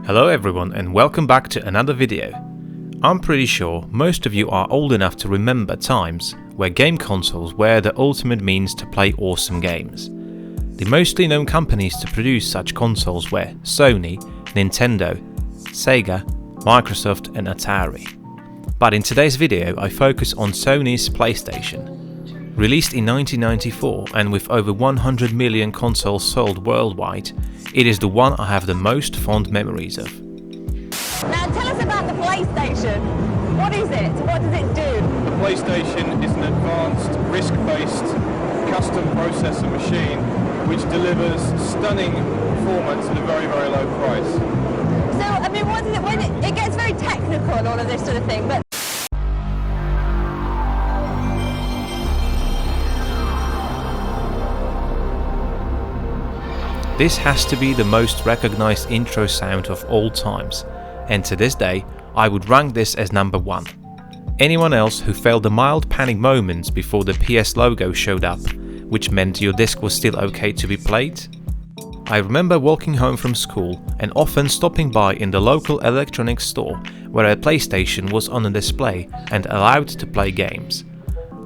Hello everyone and welcome back to another video. I'm pretty sure most of you are old enough to remember times where game consoles were the ultimate means to play awesome games. The mostly known companies to produce such consoles were Sony, Nintendo, Sega, Microsoft and Atari. But in today's video I focus on Sony's PlayStation. Released in 1994 and with over 100 million consoles sold worldwide, it is the one I have the most fond memories of. Now tell us about the PlayStation. What is it? What does it do? The PlayStation is an advanced, RISC-based, custom processor machine which delivers stunning performance at a very, very low price. So, I mean, what is it? When it gets very technical, all of this sort of thing, but this has to be the most recognized intro sound of all times, and to this day I would rank this as number 1. Anyone else who felt the mild panic moments before the PS logo showed up, which meant your disc was still okay to be played? I remember walking home from school and often stopping by in the local electronics store where a PlayStation was on a display and allowed to play games.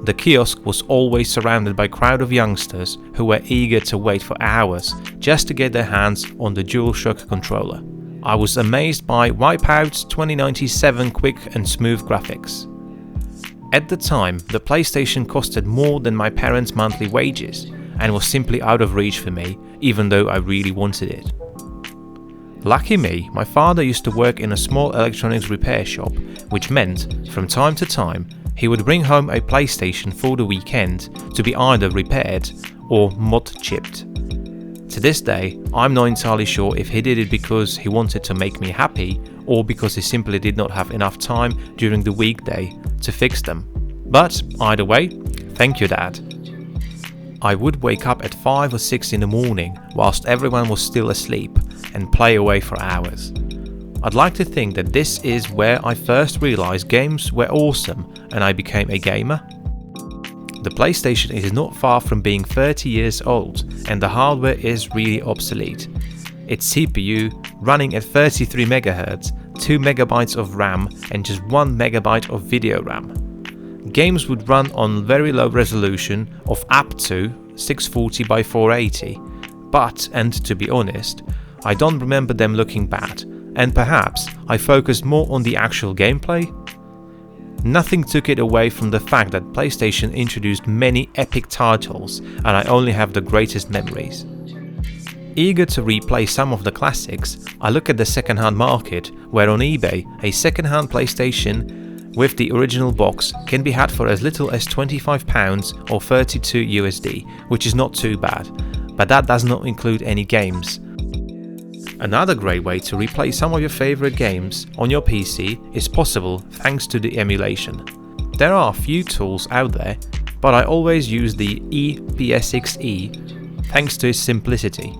The kiosk was always surrounded by a crowd of youngsters who were eager to wait for hours just to get their hands on the DualShock controller. I was amazed by Wipeout's 2097 quick and smooth graphics. At the time, the PlayStation costed more than my parents' monthly wages and was simply out of reach for me, even though I really wanted it. Lucky me, my father used to work in a small electronics repair shop, which meant, from time to time, he would bring home a PlayStation for the weekend to be either repaired or mod chipped. To this day, I'm not entirely sure if he did it because he wanted to make me happy or because he simply did not have enough time during the weekday to fix them. But either way, thank you Dad. I would wake up at 5 or 6 in the morning whilst everyone was still asleep and play away for hours. I'd like to think that this is where I first realized games were awesome and I became a gamer. The PlayStation is not far from being 30 years old and the hardware is really obsolete. Its CPU running at 33 MHz, 2 MB of RAM and just 1 MB of video RAM. Games would run on very low resolution of up to 640 by 480, but, and to be honest, I don't remember them looking bad, and perhaps I focused more on the actual gameplay. Nothing took it away from the fact that PlayStation introduced many epic titles and I only have the greatest memories. Eager to replay some of the classics, I look at the second-hand market where on eBay a second-hand PlayStation with the original box can be had for as little as £25 or 32 USD, which is not too bad, but that does not include any games. Another great way to replay some of your favorite games on your PC is possible thanks to the emulation. There are a few tools out there, but I always use the ePSXe thanks to its simplicity.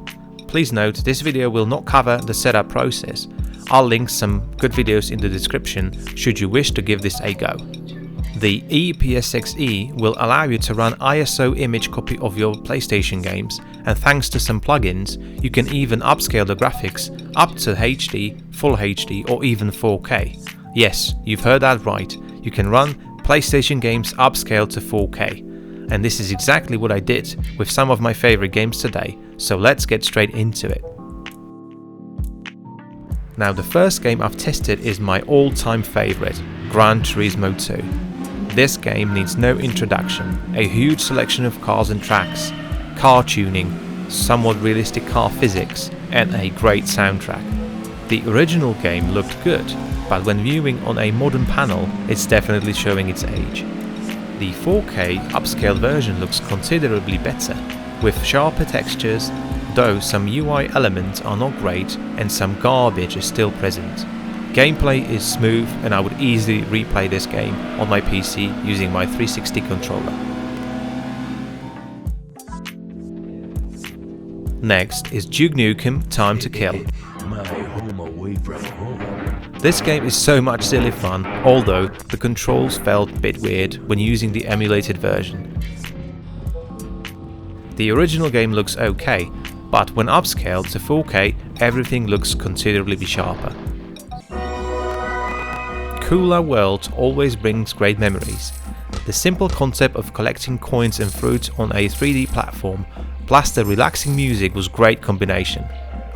Please note this video will not cover the setup process. I'll link some good videos in the description should you wish to give this a go. The ePSXe will allow you to run ISO image copy of your PlayStation games, and thanks to some plugins, you can even upscale the graphics up to HD, Full HD or even 4K. Yes, you've heard that right, you can run PlayStation games upscaled to 4K. And this is exactly what I did with some of my favorite games today, so let's get straight into it. Now the first game I've tested is my all-time favorite, Gran Turismo 2. This game needs no introduction, a huge selection of cars and tracks, car tuning, somewhat realistic car physics, and a great soundtrack. The original game looked good, but when viewing on a modern panel, it's definitely showing its age. The 4K upscaled version looks considerably better, with sharper textures, though some UI elements are not great and some garbage is still present. Gameplay is smooth and I would easily replay this game on my PC using my 360 controller. Next is Duke Nukem Time to Kill. This game is so much silly fun, although the controls felt a bit weird when using the emulated version. The original game looks okay, but when upscaled to 4K, everything looks considerably sharper. Kula World always brings great memories. The simple concept of collecting coins and fruits on a 3D platform, plus the relaxing music was great combination.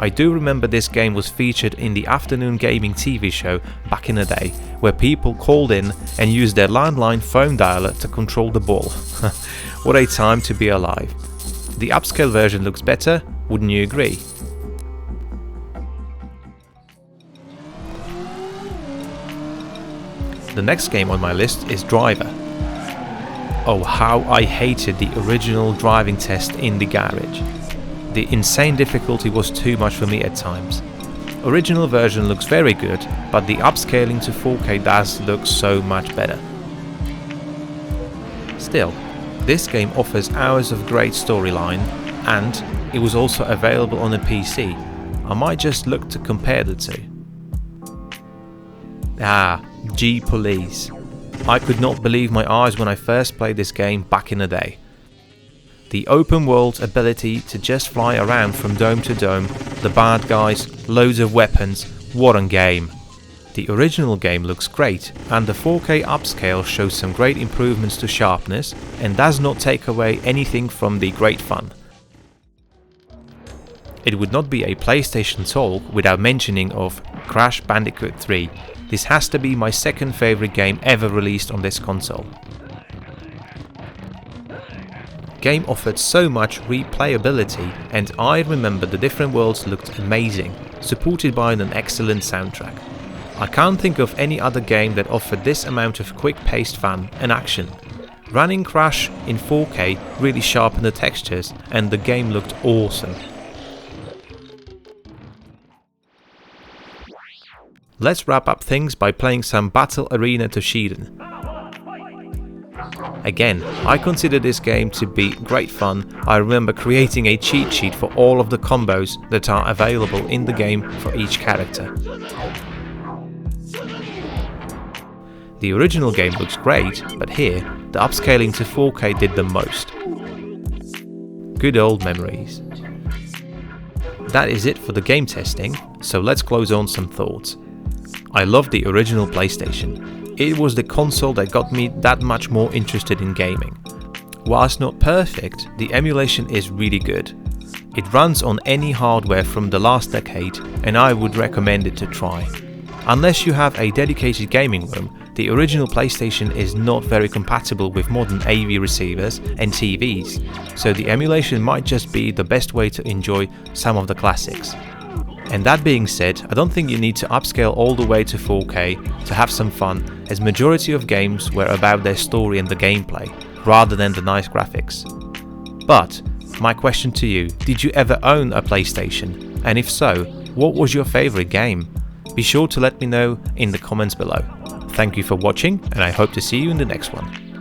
I do remember this game was featured in the afternoon gaming TV show back in the day, where people called in and used their landline phone dialer to control the ball. What a time to be alive. The upscale version looks better, wouldn't you agree? The next game on my list is Driver. Oh, how I hated the original driving test in the garage. The insane difficulty was too much for me at times. Original version looks very good, but the upscaling to 4K does look so much better. Still, this game offers hours of great storyline, and it was also available on a PC. I might just look to compare the two. G Police. I could not believe my eyes when I first played this game back in the day. The open world ability to just fly around from dome to dome, the bad guys, loads of weapons, what a game. The original game looks great, and the 4K upscale shows some great improvements to sharpness and does not take away anything from the great fun. It would not be a PlayStation talk without mentioning of Crash Bandicoot 3. This has to be my second favorite game ever released on this console. Game offered so much replayability, and I remember the different worlds looked amazing, supported by an excellent soundtrack. I can't think of any other game that offered this amount of quick-paced fun and action. Running Crash in 4K really sharpened the textures, and the game looked awesome. Let's wrap up things by playing some Battle Arena Toshinden. Again, I consider this game to be great fun. I remember creating a cheat sheet for all of the combos that are available in the game for each character. The original game looks great, but here, the upscaling to 4K did the most. Good old memories. That is it for the game testing, so let's close on some thoughts. I love the original PlayStation. It was the console that got me that much more interested in gaming. Whilst not perfect, the emulation is really good. It runs on any hardware from the last decade, and I would recommend it to try. Unless you have a dedicated gaming room, the original PlayStation is not very compatible with modern AV receivers and TVs, so the emulation might just be the best way to enjoy some of the classics. And that being said, I don't think you need to upscale all the way to 4K to have some fun, as majority of games were about their story and the gameplay, rather than the nice graphics. But, my question to you, did you ever own a PlayStation? And if so, what was your favorite game? Be sure to let me know in the comments below. Thank you for watching, and I hope to see you in the next one.